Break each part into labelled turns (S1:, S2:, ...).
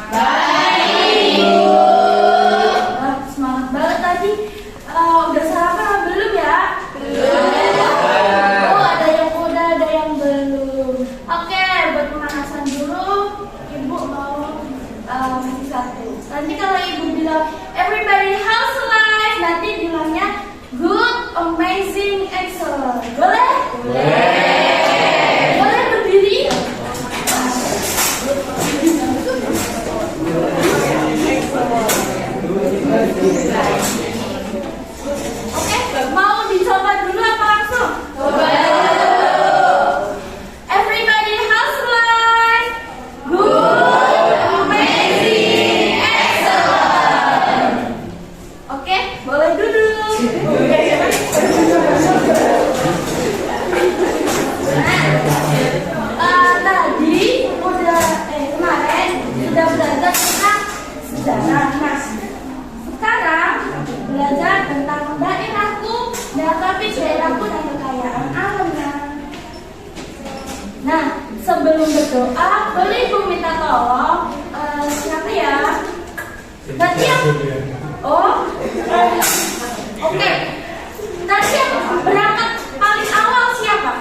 S1: Baik, Bu.
S2: Wah, semangat banget tadi. Udah sarapan apa belum ya? Belum. Oh, ada yang udah, ada yang belum. Oke, buat pemanasan dulu, Ibu mau ngasih satu. Nanti kalau Ibu bilang everybody how's life, nanti bilangnya good, amazing, excellent. Boleh? Boleh berdiri? Oke, mau dicoba dulu apa langsung? Coba dulu. Everybody how's life? Good, amazing, excellent. Oke, boleh duduk. Tadi kemarin sudah belajar tentang sejarah. Nah, sekarang belajar tentang daerahku, daerahku dan kekayaan alamnya. Nah, sebelum berdoa, boleh Ibu minta tolong siapa ya? Tadi yang oke. Tadi yang berangkat paling awal siapa?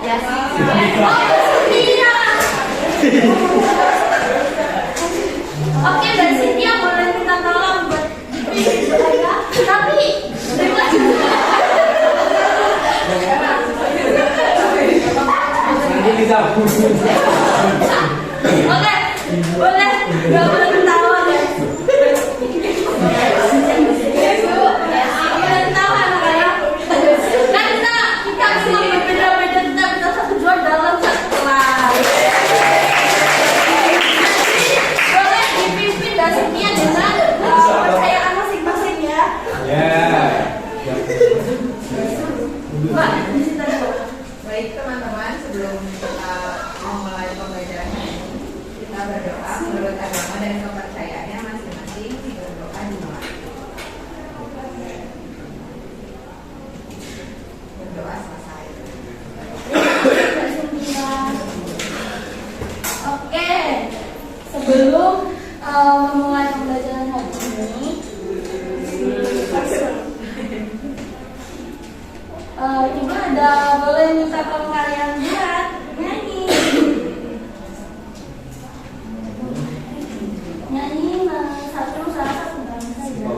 S2: Ya, Cynthia. Oke, Mbak Cynthia boleh minta tolong buat saya. Tapi oke, boleh. Gak boleh ketawa ya. Boleh ketawa anak-anak. Karena kita semua berbeda-beda, kita bisa satu jual dalam satu kelas. Boleh dipimpin dan Cynthia dengan kepercayaan masing-masing ya. Mbak, di situ dulu.
S1: Baik teman-teman, sebelum kita memulai pembelajaran ini, kita berdoa menurut agama dan kepercayaannya masing-masing. Berdoa dimulai. Berdoa selesai.
S2: Oke, sebelum memulai pembelajaran hari ini, Ibu ada boleh minta tolong kalian buat nyanyi. Nyanyi salah satu bang saja.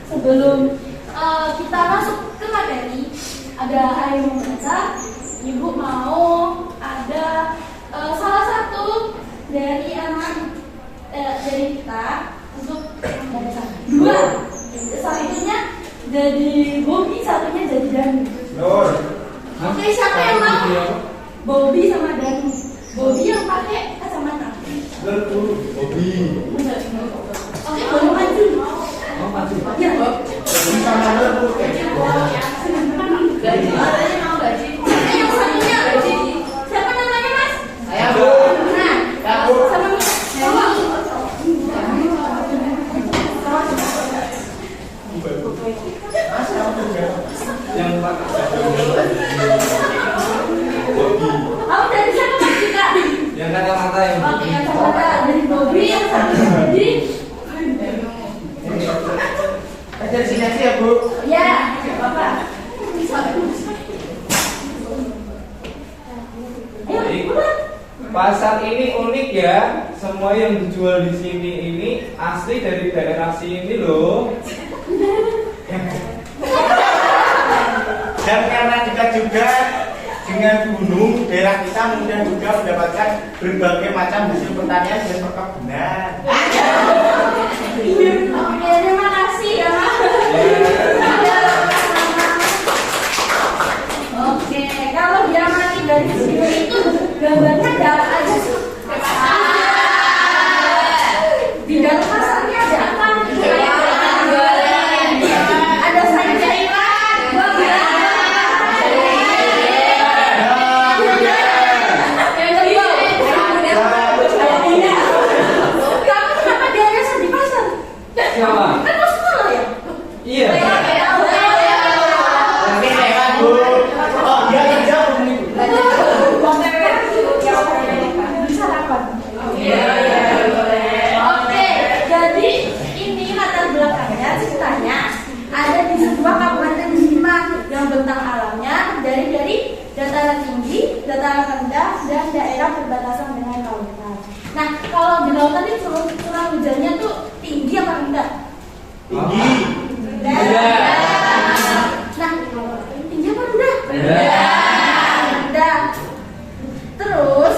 S2: Sebelum kita masuk ke materi, ada yang membaca. Ibu mau ada salah satu dari anak dari kita untuk membaca dua. Satunya jadi Bobby, satunya jadi Dani. Oke, siapa yang mau? Bobby sama Dani. Bobby yang pakai kacamata.
S3: Bobby.
S2: Oke, boleh maju.
S3: Mau maju?
S2: Ya.
S1: Gaji. Adanya mau gaji.
S2: Yang satunya.
S3: Pasar ini unik ya. Semua yang dijual di sini ini asli dari daerah sini loh.
S4: Dan karena dekat juga dengan gunung, daerah kita mudah juga mendapatkan berbagai macam hasil pertanian dan perkebunan.
S2: Oke, terima kasih ya. Oke, kalau diamati dari sini itu gambarnya ada apa aja sih? Di dalam pasarnya ada apa? Ada sayur jairan, Kamu kenapa dianya di pasar?
S3: Siapa?
S2: Kan mau sekolah ya?
S3: Iya.
S4: Nanti lewat Bu. Oh dia kerja belum?
S2: Bisa rapat. Oke, jadi ini latar belakangnya ceritanya ada di sebuah kabupaten di Bima yang bentang alamnya dari dataran tinggi, dataran rendah, dan daerah perbatasan dengan lautan. Nah, kalau di lautan itu curah hujannya tuh tinggi apa rendah?
S4: Tinggi.
S2: Nah, tinggi apa rendah?
S3: Rendah.
S2: Rendah. Terus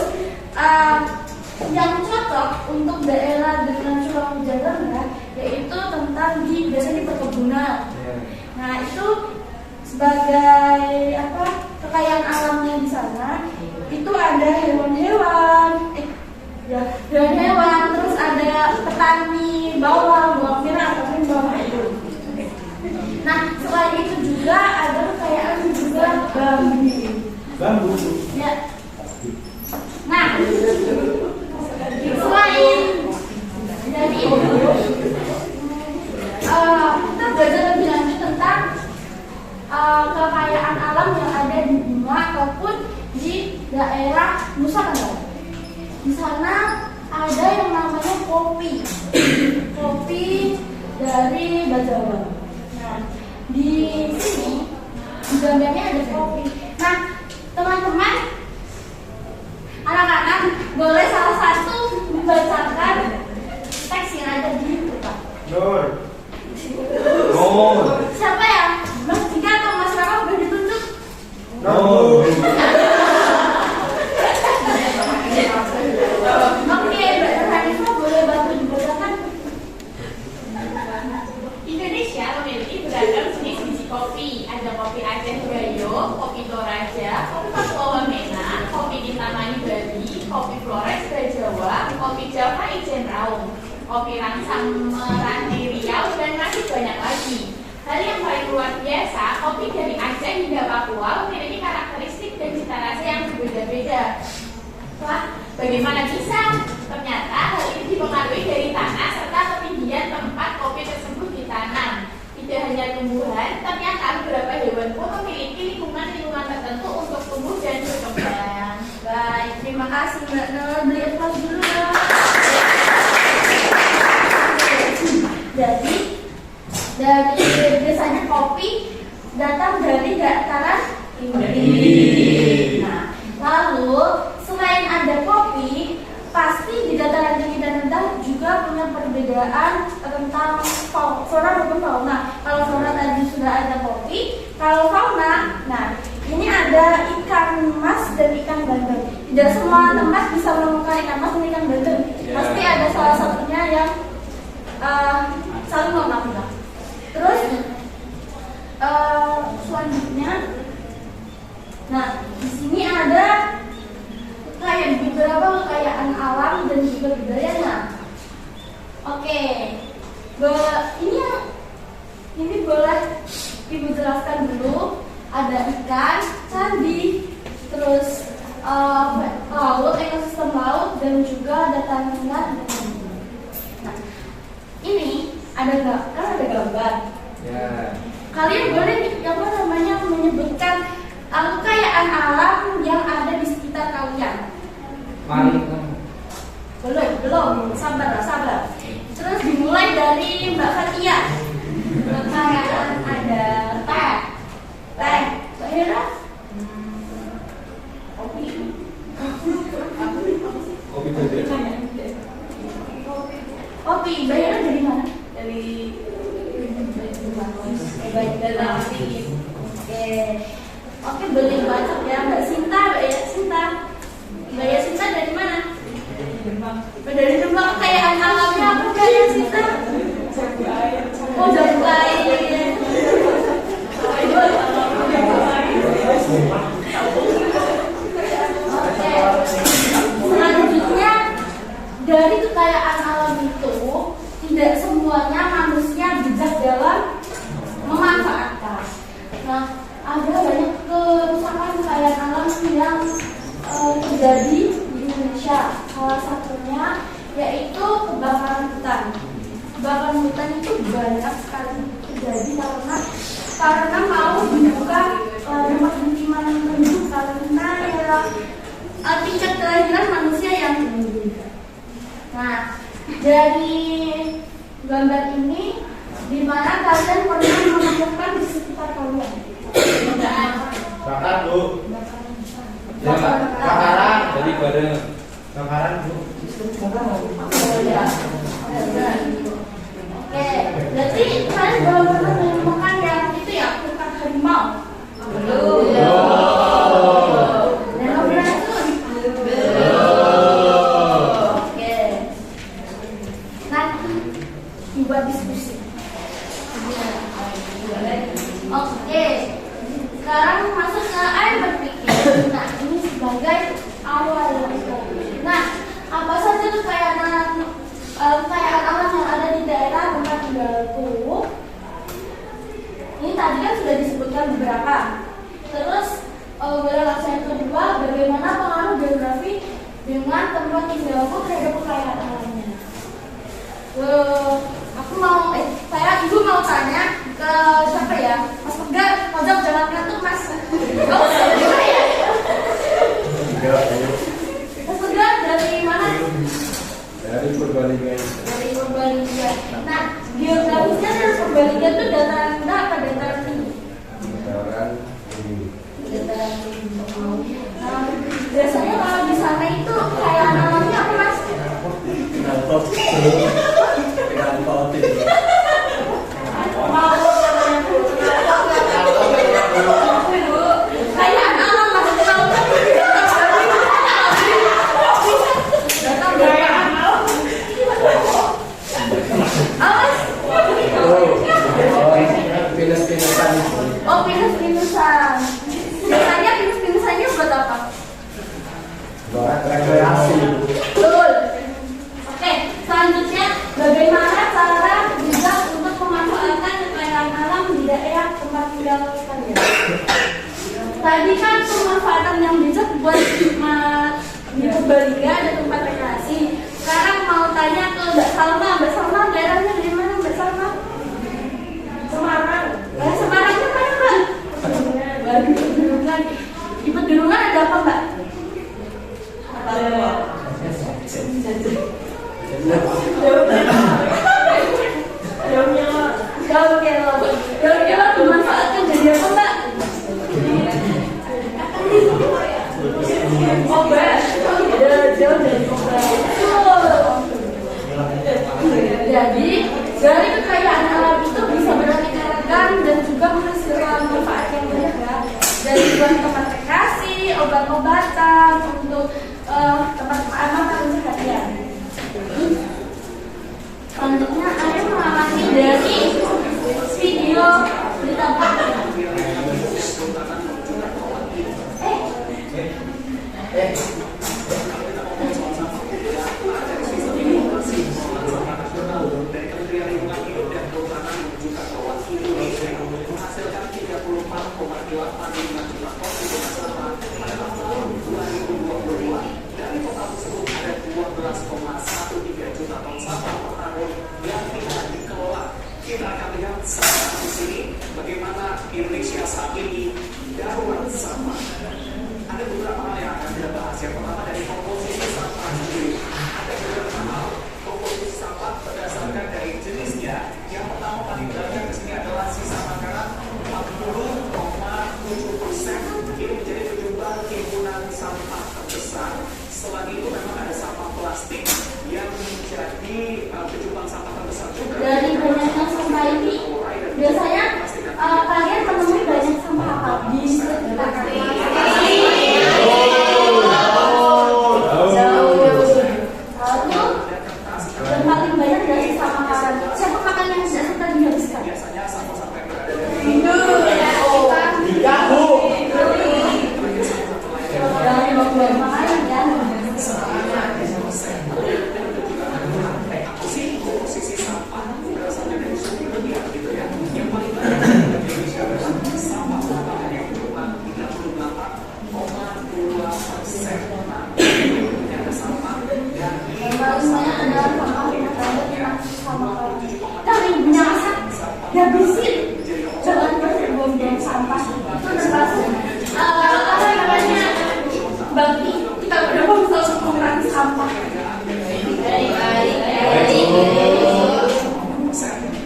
S2: yang cocok untuk daerah dengan curah hujan rendah yaitu tentang biasanya di perkebunan. Nah, itu sebagai apa kekayaan alamnya di sana itu ada hewan-hewan, hewan-hewan, terus ada petani bawang merah ataupun bawang itu. Nah, selain itu juga ada kekayaan juga
S4: Bambu.
S2: ya. Nah, selain dari itu, kita belajar lebih lanjut tentang kekayaan alam yang ada di Bima ataupun di daerah Nusa Tenggara. Di sana ada yang namanya kopi, kopi dari Bajawa. Nah, di sini di gambarnya ada kopi. Nah, teman-teman, anak-anak boleh salah satu membacakan teks yang ada di depan.
S4: Nur.
S3: Nur.
S2: Siapa ya? Mas Jika atau Mas Rama boleh ditunjuk?
S3: Nur.
S2: Oke, Mbak Hanifah boleh bantu dibacakan?
S5: Indonesia memiliki beragam jenis biji kopi. Ada kopi Aceh Gayo, kopi Toraja, kopi Papua Wamena, kopi Kintamani Bali, kopi Flores Jawa, kopi Java Ijen Raung, kopi Rangsang Meranti Riau, dan masih banyak lagi. Hal yang paling luar biasa, kopi dari Aceh hingga Papua memiliki karakteristik dan cita rasa yang berbeda-beda. Wah, bagaimana bisa? Ternyata hal ini dipengaruhi dari tanah serta ketinggian tempat kopi tersebut ditanam. Tidak hanya tumbuhan, ternyata beberapa hewan pun memiliki lingkungan tertentu untuk tumbuh dan berkembang.
S2: Baik, terima kasih Mbak Nur. Beli kelas dulu ya. Jadi, biasanya kopi datang dari dataran tinggi. Nah, lalu selain ada kopi, pasti di dataran tinggi dan rendah juga punya perbedaan tentang flora maupun fauna. Kalau flora tadi sudah ada kopi, kalau fauna, nah ini ada ikan mas dan ikan bandeng. Tidak semua tempat bisa menemukan ikan mas dan ikan bandeng. Pasti ada salah satunya yang saling memakan. Terus selanjutnya, nah di sini ada beberapa kekayaan alam dan juga budayanya. Oke, ini boleh Ibu jelaskan dulu. Ada ikan, candi, terus laut, ekosistem laut, dan juga ada tanaman. Nah, ini ada gambar.
S3: Ya.
S2: Kalian boleh menyebutkan kekayaan alam yang ada di sekitar kalian.
S3: Mari.
S2: Belum, sabar. Terus dimulai dari Mbak Fatia. Kekayaan ada teh, Mbak Hera, kopi, terjadi di Indonesia. Salah satunya yaitu kebakaran hutan. Kebakaran hutan itu banyak sekali terjadi karena mau membuka rumah pemukiman penduduk karena ya tingkat kelahiran manusia yang tinggi. Nah, dari gambar ini, di mana kalian pernah menemukan di sekitar kalian?
S4: Bakar, Bu.
S3: Ya,
S4: Bakaran.
S3: jadi bareng.
S4: Bakaran, Bu.
S2: Oke, berarti kalian belum pernah menemukan yang itu ya, bukan harimau.
S1: Belum.
S2: Belum pernah itu. Oke. Nanti dibuat diskusi. Oke. Sekarang masuk ke air berpikir. Nah, ini sebagai awal. Nah, apa saja kekayaan alam yang ada di daerah tempat tinggalku? Ini tadi kan sudah disebutkan beberapa. Terus relasi yang kedua, bagaimana pengaruh geografi dengan tempat tinggalku terhadap kekayaan alamnya? Ibu mau tanya ke siapa ya? Mas Pegar, pojok jangan ngantuk Mas. Kamu siapa ya? Mas Pegar dari mana?
S3: Dari Purbalingga.
S2: Dari Purbalingga. Nah, geografisnya dari Purbalingga itu dataran rendah apa dataran tinggi?
S3: Dataran tinggi.
S2: Dataran tinggi. Nah, biasanya kalau di sana itu kekayaan alamnya apa Mas? Kekayaan alam Mas. Oh, pinus-pinusan. Biasanya pinus-pinusannya buat apa?
S4: Rekreasi.
S2: Betul. Oke, selanjutnya bagaimana cara bijak untuk memanfaatkan kekayaan alam di daerah tempat tinggal kalian? Tadi kan pemanfaatan yang bijak buat di Purbalingga ada tempat rekreasi. Sekarang mau tanya ke Mbak Salma. Mbak Salma daerahnya di mana Mbak Salma? Semarang. Semarangnya mana Mbak? Waduh, Pedulungan. Di Pedulungan ada apa Mbak? Daun kelor dimanfaatkan jadi apa Mbak? Obat. Jauh dari obat. Jadi dari kekayaan alam itu bisa beraneka ragam dan juga menghasilkan manfaat yang banyak ya. Dari tempat rekreasi, obat-obatan untuk tempat aman dan kesehatan. Selanjutnya ada mengamati dari video di tempat.
S6: Kita akan lihat sama di sini bagaimana Indonesia saat ini darurat sampah. Ada beberapa hal yang akan kita bahas. Yang pertama dari komposisi sampah sendiri. Ada beberapa hal komposisi sampah berdasarkan dari jenisnya. Yang pertama paling banyak di sini adalah sisa makanan 40,7%. Ini menjadi penyumbang timbunan sampah terbesar. Setelah itu memang ada sampah plastik yang menjadi penyumbang sampah terbesar juga.
S2: Dari banyaknya sampah ini, biasanya kalian menemui banyak sampah apa di sekitar kalian?
S6: Nah, ini ada sampah dan
S2: Semuanya adalah sama kalau ibunya masak, ya bersih. Jangan buang-buang sampah. Itu termasuk apa namanya bakti kita berdoa untuk mengurangi sampah.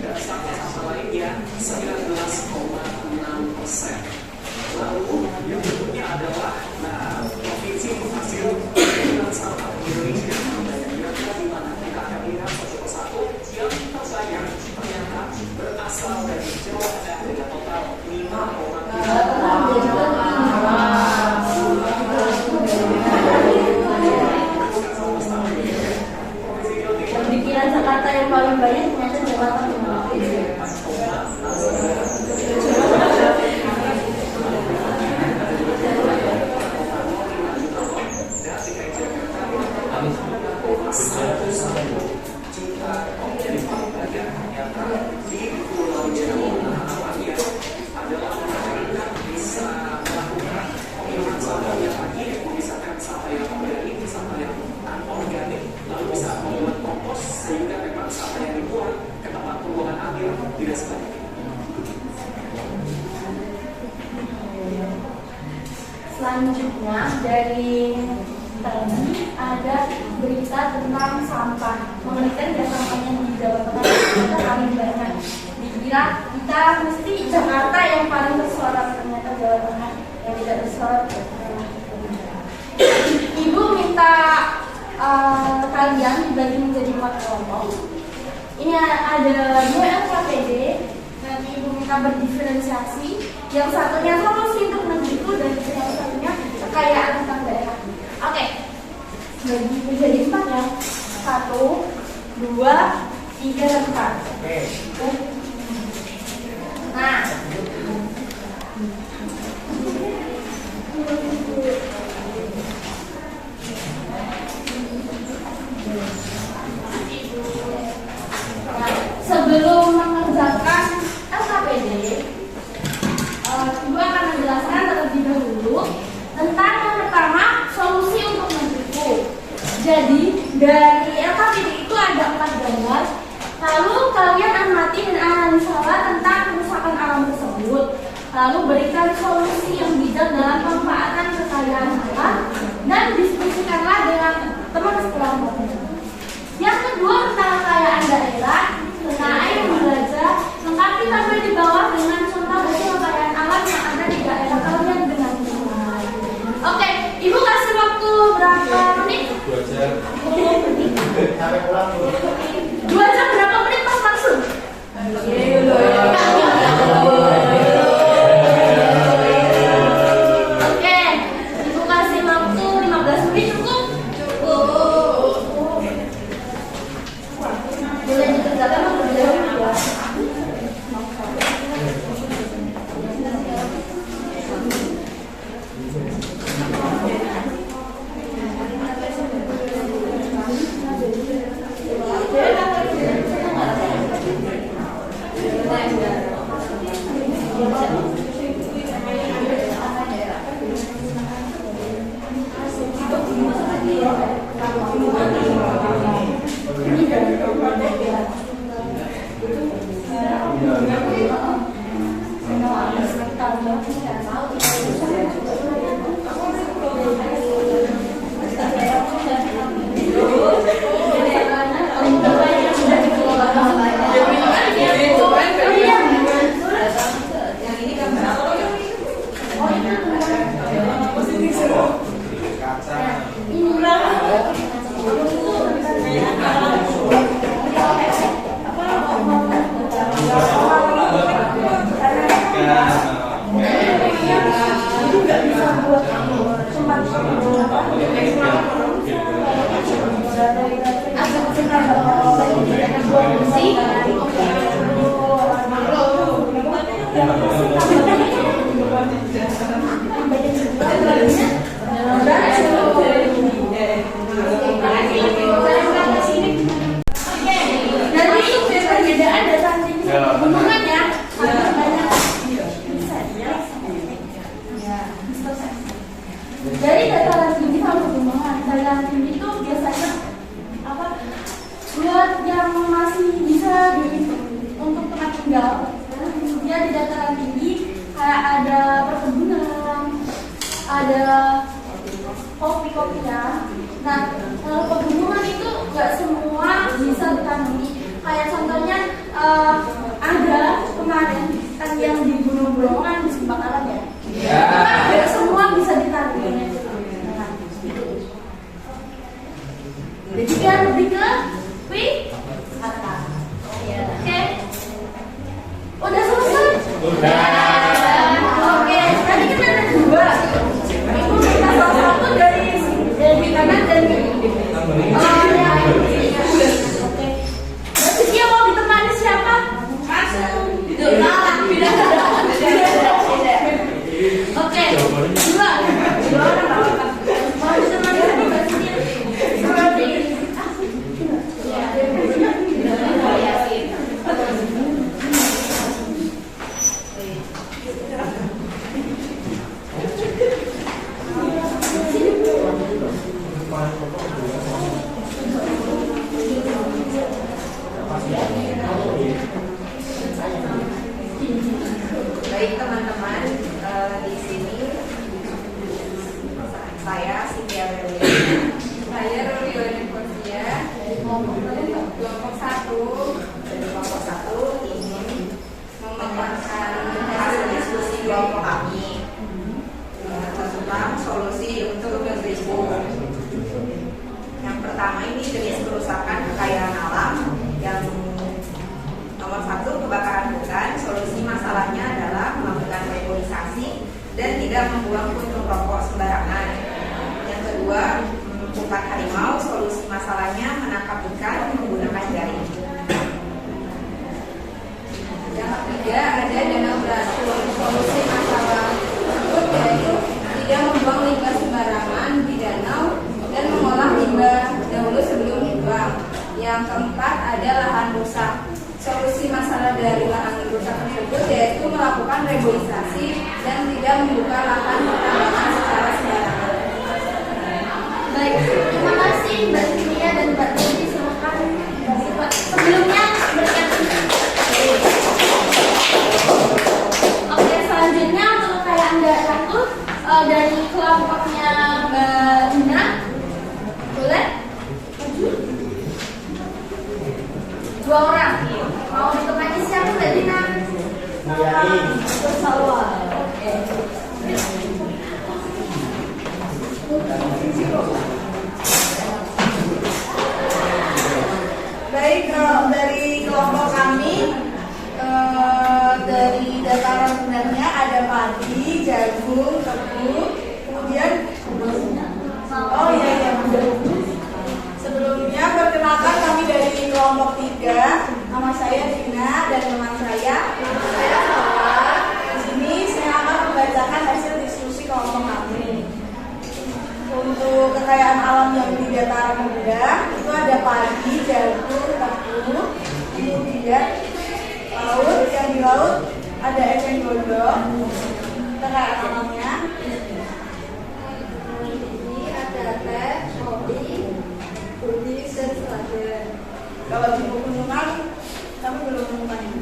S6: dan sampah-sampah lainnya 19,6%. Lalu yang berikutnya adalah provinsi penghasil penggunaan sampah di Indonesia. Dan kira-kira di mana kita akan lihat satu persatu yang terbanyak ternyata berasal dari Jawa Tengah dengan total 5,3%.
S2: Pikiran Jakarta yang paling banyak ternyata Jakarta Tengah.
S6: Tidak sebanyak
S2: Selanjutnya dari tadi ada berita tentang sampah. Mengerikan ya sampahnya di Jawa Tengah ternyata paling banyak. Dikira kita mesti Jakarta yang paling tersorot, ternyata Jawa Tengah yang tidak tersorot. Ibu minta kalian dibagi menjadi 4 kelompok. Ini ada 2 LKPD. Nanti ibu minta berdiferensiasi. Yang satunya solusi untuk negeriku dan yang satunya kekayaan tentang daerah. Oke, bagi menjadi 4 ya. 1, 2, 3, dan 4.
S4: Oke.
S2: Nah, sebelum mengerjakan LKPD, Ibu akan menjelaskan terlebih dahulu tentang yang pertama solusi untuk negeriku. Jadi dari LKPD itu ada 4 gambar. Lalu kalian amati dan analisalah tentang kerusakan alam tersebut. Lalu berikan solusi yang bijak dalam pemanfaatan kekayaan alam dan diskusikanlah dengan teman sekelompok. Yang kedua tentang kekayaan daerah. Tentang air belajar, lengkapi tabel di bawah dengan contoh hasil kekayaan alam yang ada di daerah kalian dengan benar. Oke, Ibu kasih waktu berapa menit?
S3: 2 jam.
S2: 20 menit.
S4: Sampai pulang dulu.
S2: 2 jam berapa menit pas langsung? Oke, Ibu kasih waktu 15 menit cukup? Boleh dikerjakan atau berjauh? Dari data perkembangan. Daya tinggi itu biasanya apa? Buat yang masih bisa untuk tempat tinggal. Dia di dataran tinggi kayak ada perkebunan, ada kopi-kopian. Nah, kalau pegunungan itu nggak semua bisa ditanami. Kayak contohnya ada kemarin kan yang di Gunung Bromo di kebakaran ya. Nggak semua bisa ditanami. Jadi dia lebih ke wisata. Oke. Udah selesai?
S3: Udah.
S2: Oke, tadi kita ada dua. Itu kita salah satu dari kanan dan oke. Berarti dia mau ditemani siapa? Oke, dua orang mau ditemani siapa berarti dia?
S1: Baik teman-teman, di sini saya Cynthia Aurelia. Saya Rolione Portia dari kelompok 1. Dari kelompok 1 ingin memaparkan hasil diskusi kelompok kami tentang solusi untuk berisiko. Yang pertama ini jenis kerusakan kekayaan alam. Yang nomor 1, kebakaran hutan. Solusi masalahnya adalah melakukan reboisasi dan tidak membuang puntung rokok sembarangan. Yang kedua, melumpuhkan harimau. Solusi masalahnya menangkap ikan menggunakan jaring. Yang ketiga, ada danau beracun. Solusi masalah tersebut yaitu tidak membuang limbah sembarangan di danau dan mengolah limbah dahulu sebelum dibuang. Yang keempat, ada lahan rusak. Solusi masalah dari lahan rusak tersebut yaitu melakukan reboisasi dan tidak membuka lahan pertambangan secara sembarangan.
S2: Baik, terima kasih Mbak Cynthia dan Mbak Dewi. Silakan sebelumnya berikan. Oke, selanjutnya untuk kekayaan daerah itu dari kelompoknya Mbak Ina. Boleh? Dua orang. Mau ditemani siapa Mbak Dina? Bersalwa. Oke.
S1: Baik, dari kelompok kami dari dataran rendahnya ada padi, jagung, tebu, kemudian sebelumnya perkenalkan kami dari kelompok 3. Nama saya Dina dan teman saya Hawa. Di sini saya akan membacakan hasil diskusi kelompok kami. Untuk kekayaan alam yang di dataran rendah itu ada padi, jagung, tebu, kemudian laut. Yang di laut ada eceng gondok. Kekayaan alamnya ini ada teh, kopi, putih, dan selada. Kalau di pegunungan kami belum menemukan ini.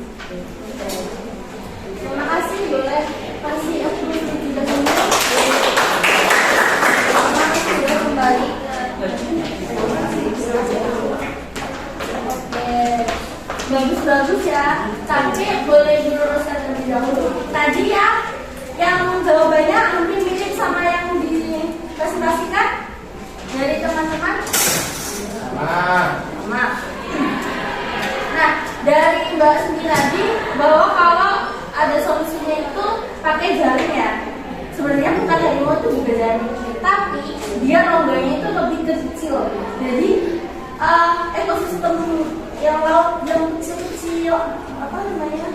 S2: Terima kasih, boleh kasih aku tidak dulu.
S1: Sudah kembali
S2: Oke, bagus ya. Tapi boleh diluruskan terlebih dahulu. Tadi ya, yang jawabannya hampir mirip sama yang dipresentasikan dari teman-teman. Maaf. Nah, dari Mbak Sumi tadi bahwa kalau ada solusinya itu pakai jaring ya. Sebenarnya bukan harimau itu juga jaring, tapi dia rongganya itu lebih kecil. Jadi ekosistem yang laut yang kecil-kecil, apa namanya?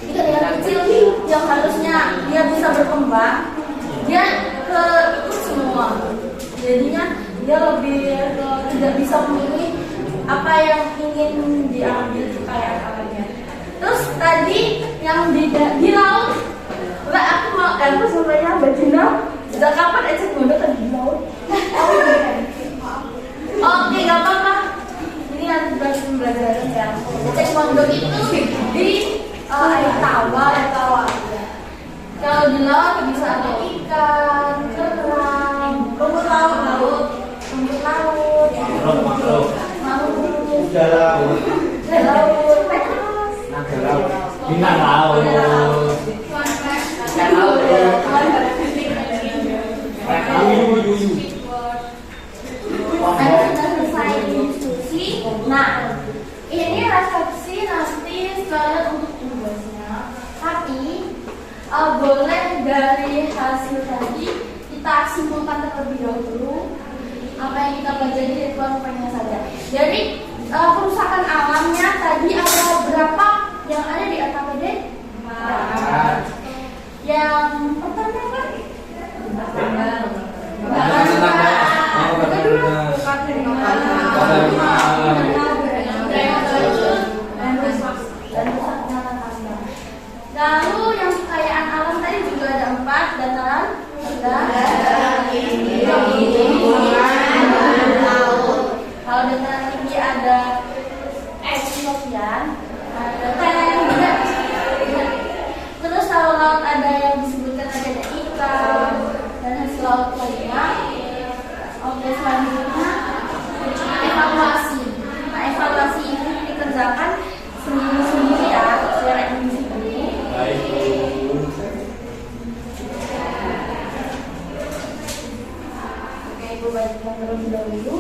S2: Ikan yang kecil yang harusnya dia bisa berkembang, dia ke ikut semua. Jadinya dia lebih tidak bisa memilih apa yang ingin diambil kekayaan alamnya. Terus tadi yang di laut, aku mau sebenarnya Mbak Dina, sejak kapan ecek gondok di laut?
S4: kuda laut,
S2: laut,
S4: naga laut,
S3: Bintang laut.
S4: ikan laut, yuyu,
S2: Ayo kita selesai diskusi. Nah, ini resepsi nanti sekalian untuk tugasnya. Tapi boleh dari hasil tadi kita simpulkan terlebih dahulu apa yang kita pelajari dari poin-poinnya saja. Jadi kerusakan alamnya tadi ada berapa yang ada di LKPD? 4. Yang pertama apa? Lalu yang kekayaan alam tadi juga ada 4 dataran kalau dataran tinggi ada Sofian, ada terus kalau laut ada yang disebutkan ada ikan dan hasil laut lainnya. Oke, selanjutnya evaluasi. Nah, evaluasi ini dikerjakan sendiri-sendiri ya, secara individu.
S4: baik Bu.
S2: Oke, Ibu bacakan terlebih dahulu.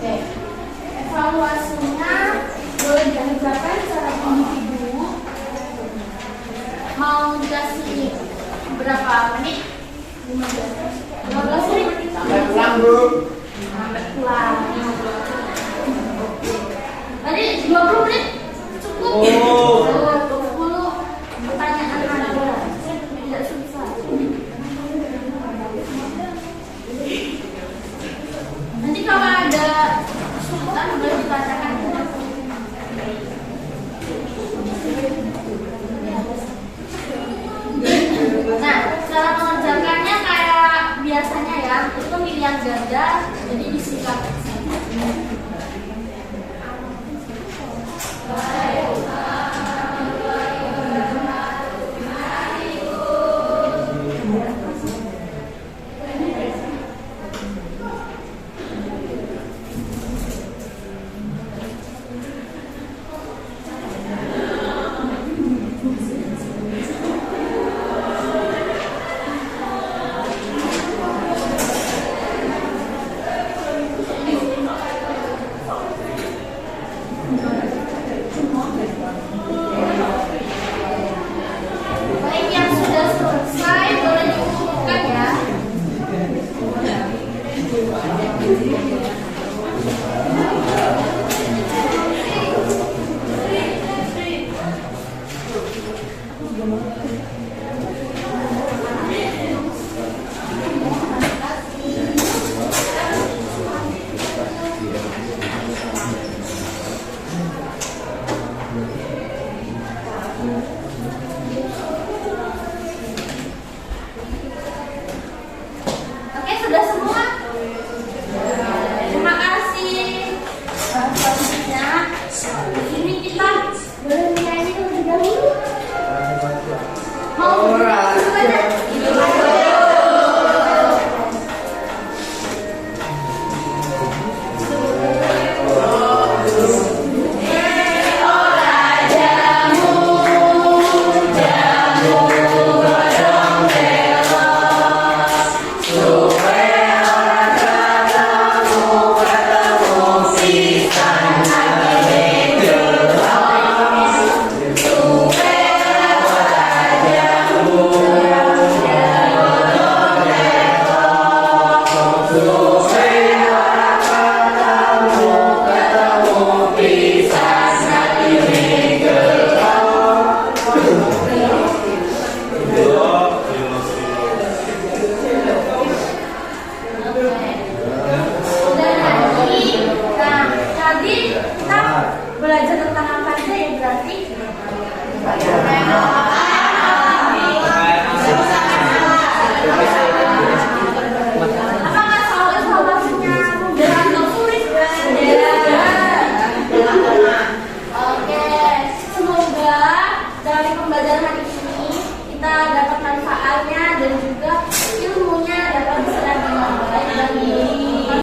S2: Oke, evaluasinya boleh dikerjakan secara individu. Mau dikasih berapa menit? 15 menit.
S4: Sampai pulang Bu.
S2: Sampai pulang. Tadi 20 menit cukup.
S4: Oh.
S2: 20 pertanyaan ada. Tidak susah. Nanti kalau ada kesulitan boleh ditanyakan. Nah, cara mengerjakannya kayak biasanya ya, itu pemilihan ganda, jadi disingkat. Baik, yang sudah selesai boleh diumumkan ya.